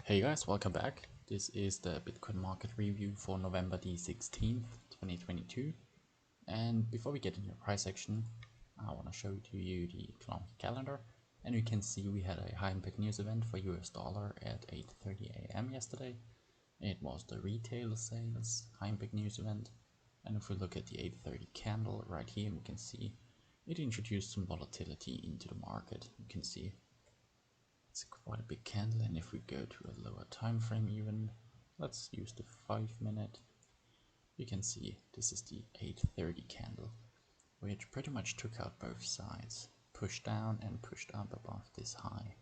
Hey guys, welcome back. This is the Bitcoin market review for November the 16th, 2022. And before we get into the price action, I want to show to you the economic calendar. And you can see we had a high impact news event for US dollar at 8:30 a.m. yesterday. It was the retail sales high impact news event. And if we look at the 8:30 candle right here, we can see it introduced some volatility into the market. You can see it's quite a big candle, and if we go to a lower time frame even, let's use the 5-minute, you can see this is the 8:30 candle, which pretty much took out both sides, pushed down and pushed up above this high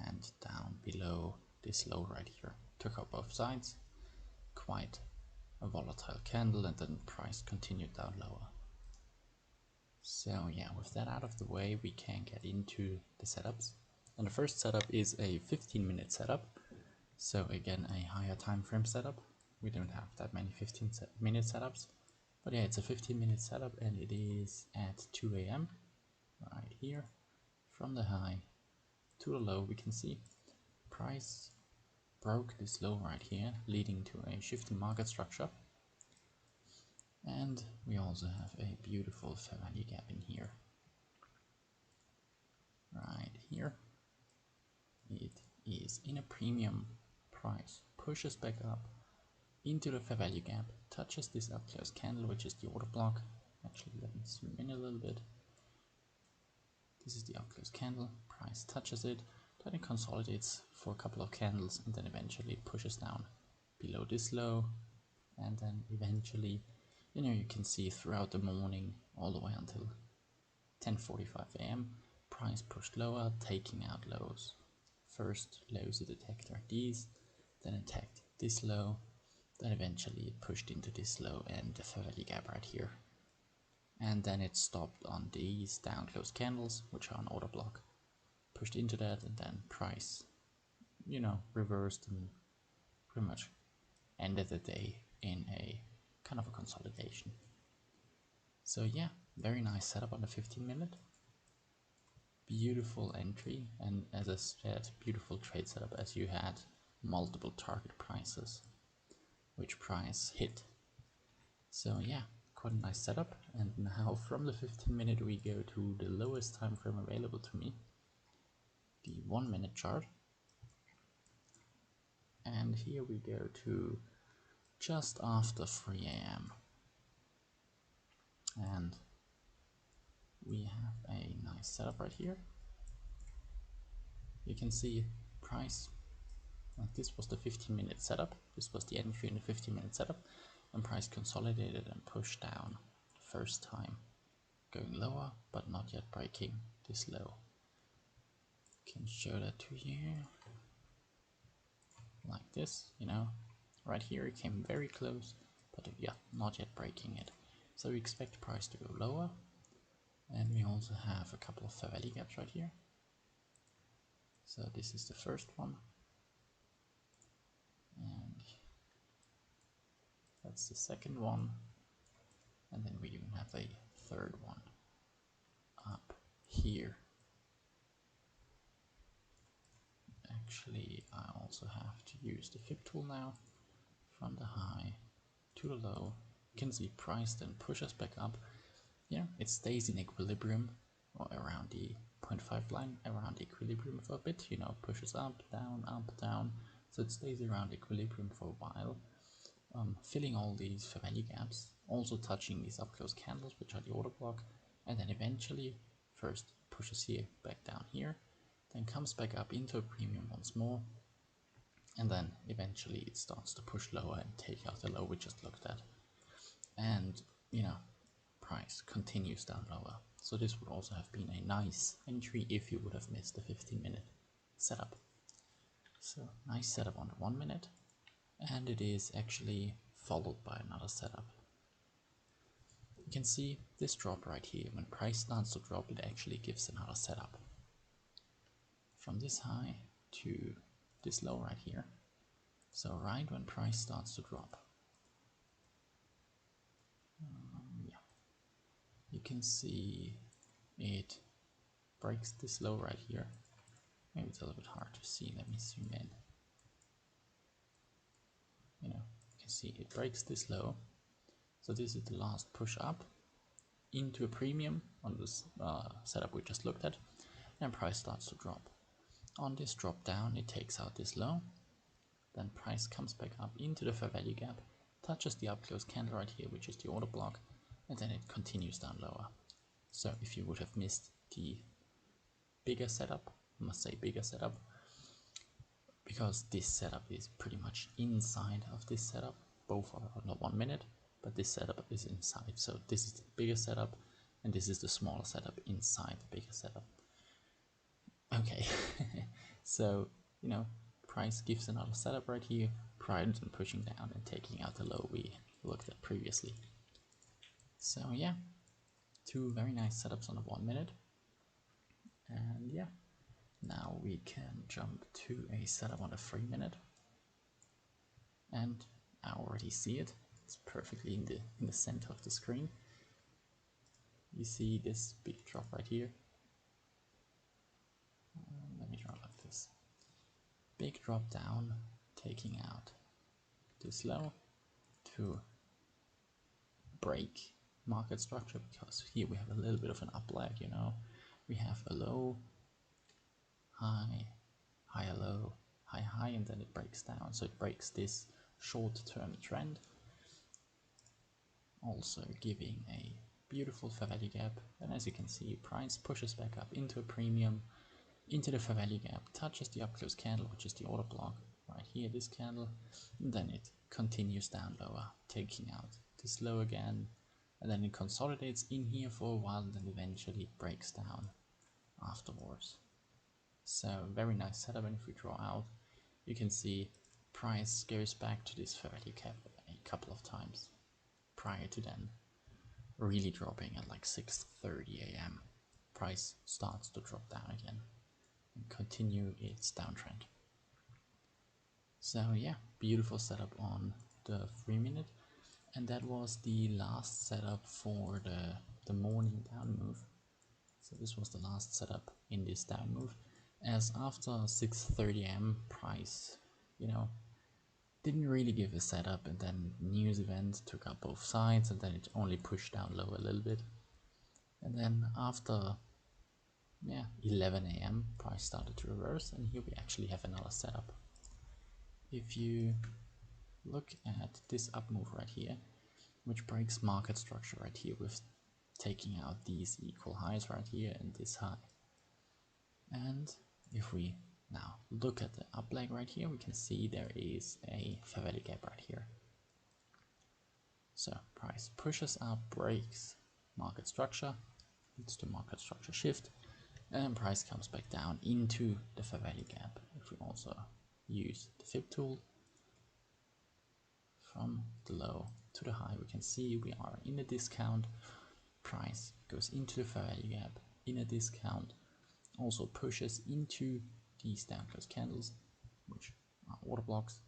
and down below this low right here. Took out both sides, quite a volatile candle, and then price continued down lower. So yeah, with that out of the way, we can get into the setups. And the first setup is a 15-minute setup. So again, a higher time frame setup. We don't have that many 15-minute setups, but yeah, it's a 15-minute setup, and it is at 2 a.m. right here. From the high to the low, we can see price broke this low right here, leading to a shifting market structure. And we also have a beautiful fair value gap in here. Right here. It is in a premium price, pushes back up into the fair value gap, touches this up close candle, which is the order block. Actually, let me zoom in a little bit. This is the up close candle, price touches it, then it consolidates for a couple of candles, and then eventually pushes down below this low, and then eventually, you can see throughout the morning all the way until 10:45 a.m. price pushed lower, taking out lows. First lows it attacked are these, then attacked this low, then eventually it pushed into this low and the fair value gap right here. And then it stopped on these down close candles, which are an order block. Pushed into that, and then price, reversed and pretty much ended the day in a kind of a consolidation. So yeah, very nice setup on the 15-minute. Beautiful entry, and as I said, beautiful trade setup as you had multiple target prices, which price hit. So yeah, quite a nice setup. And now from the 15-minute we go to the lowest time frame available to me, the 1-minute chart. And here we go to just after 3 a.m. and we have a nice setup right here. You can see price, this was the 15-minute setup, this was the entry in the 15-minute setup, and price consolidated and pushed down first time, going lower but not yet breaking this low. Can show that to you like this, right here it came very close, but yeah, not yet breaking it. So we expect price to go lower, and we also have a couple of fair value gaps right here. So this is the first one, and that's the second one, and then we even have a third one up here. Actually, I also have to use the fib tool now. From the high to the low, you can see price then pushes back up. Yeah, it stays in equilibrium or around the 0.5 line, around equilibrium for a bit, pushes up, down, so it stays around equilibrium for a while, filling all these fair value gaps, also touching these up close candles, which are the order block, and then eventually first pushes here back down here, then comes back up into a premium once more, and then eventually it starts to push lower and take out the low we just looked at, and price continues down lower. So this would also have been a nice entry if you would have missed the 15-minute setup. So nice setup on the 1-minute, and it is actually followed by another setup. You can see this drop right here. When price starts to drop, it actually gives another setup. From this high to this low right here. So right when price starts to drop, you can see it breaks this low right here. Maybe it's a little bit hard to see, let me zoom in. see it breaks this low. So this is the last push up into a premium on this setup we just looked at, and price starts to drop. On this drop down, it takes out this low, then price comes back up into the fair value gap, touches the up close candle right here, which is the order block, and then it continues down lower. So if you would have missed the bigger setup, I must say bigger setup, because this setup is pretty much inside of this setup. Both are on the 1 minute, but this setup is inside. So this is the bigger setup, and this is the smaller setup inside the bigger setup. Okay, so, you know, price gives another setup right here, prior to pushing down and taking out the low we looked at previously. So yeah, two very nice setups on the 1 minute. And yeah, now we can jump to a setup on the 3 minute. And I already see it. It's perfectly in the center of the screen. You see this big drop right here. Let me draw like this. Big drop down, taking out this low to break market structure, because here we have a little bit of an up lag, you know. We have a low, high, higher low, high, high, and then it breaks down. So it breaks this short-term trend, also giving a beautiful fair value gap. And as you can see, price pushes back up into a premium, into the fair value gap, touches the up close candle, which is the order block right here, this candle, and then it continues down lower, taking out this low again, and then it consolidates in here for a while, and then eventually breaks down afterwards. So very nice setup. And if we draw out, you can see price goes back to this fair value gap a couple of times prior to then really dropping at like 6:30 a.m. Price starts to drop down again and continue its downtrend. So yeah, beautiful setup on the 3 minute, and that was the last setup for the morning down move. So this was the last setup in this down move, as after 6:30 am price, you know, didn't really give a setup, and then news event took up both sides, and then it only pushed down low a little bit, and then after 11 a.m. price started to reverse, and here we actually have another setup. If you look at this up move right here, which breaks market structure right here with taking out these equal highs right here and this high, and if we now look at the up leg right here, we can see there is a fair value gap right here. So price pushes up, breaks market structure, leads to market structure shift, and price comes back down into the fair value gap. If we also use the fib tool, from the low to the high, we can see we are in a discount. Price goes into the fair value gap in a discount, also pushes into these down close candles, which are order blocks.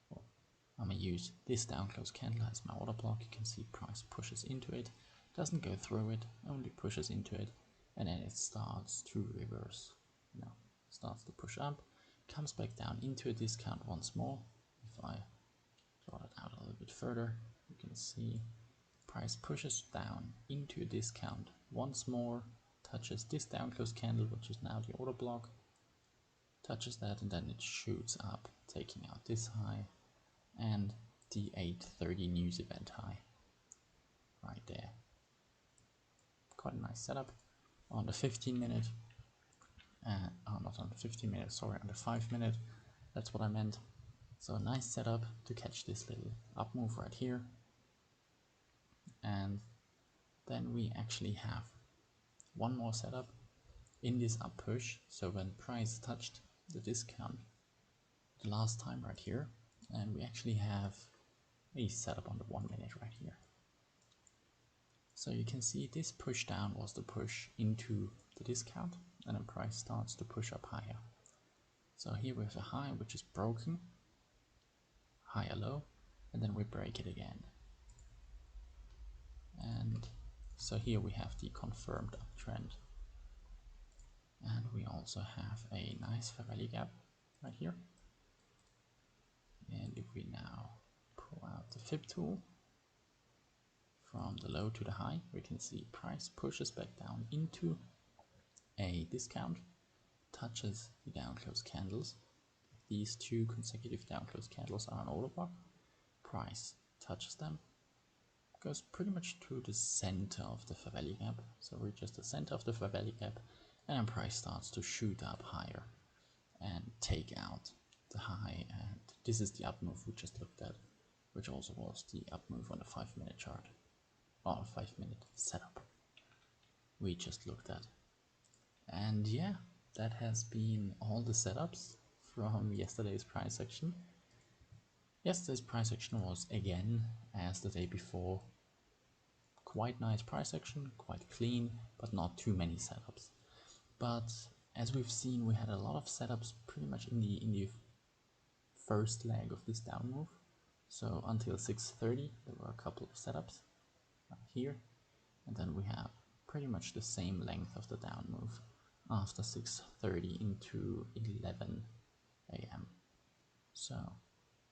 Well, I'm gonna use this down close candle as my order block. You can see price pushes into it, doesn't go through it, only pushes into it, and then it starts to reverse. You know, starts to push up, comes back down into a discount once more. If I draw it out a little bit further, you can see price pushes down into a discount once more, touches this down close candle, which is now the order block, touches that, and then it shoots up, taking out this high and the 8:30 news event high right there. Quite a nice setup. On the 15 minute, not on the 15 minute, sorry, on the 5 minute, that's what I meant. So a nice setup to catch this little up move right here. And then we actually have one more setup in this up push. So when price touched the discount the last time right here, and we actually have a setup on the 1 minute right here. So you can see this push down was the push into the discount, and then price starts to push up higher. So here we have a high which is broken, higher low, and then we break it again. And so here we have the confirmed uptrend, and we also have a nice fair value gap right here. And if we now pull out the Fib tool. From the low to the high, we can see price pushes back down into a discount, touches the down close candles. These two consecutive down close candles are an order block. Price touches them, goes pretty much to the center of the fair value gap, so reaches the center of the fair value gap, and then price starts to shoot up higher and take out the high. And this is the up move we just looked at, which also was the up move on the 5-minute chart, or 5-minute setup we just looked at. And yeah, that has been all the setups from yesterday's price action. Yesterday's price action was, again, as the day before, quite nice price action, quite clean, but not too many setups. But as we've seen, we had a lot of setups pretty much in the first leg of this down move. So until 6:30, there were a couple of setups right here, and then we have pretty much the same length of the down move after 6:30 into 11 a.m. So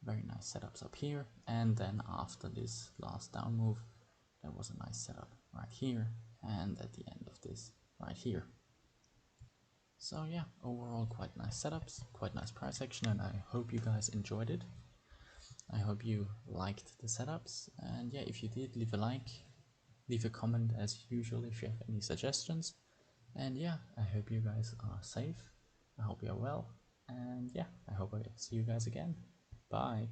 very nice setups up here, and then after this last down move, there was a nice setup right here, and at the end of this right here. So yeah, overall quite nice setups, quite nice price action, and I hope you guys enjoyed it. I hope you liked the setups, and yeah, if you did, leave a like, leave a comment as usual if you have any suggestions. And yeah, I hope you guys are safe, I hope you're well, and yeah, I hope I see you guys again. Bye.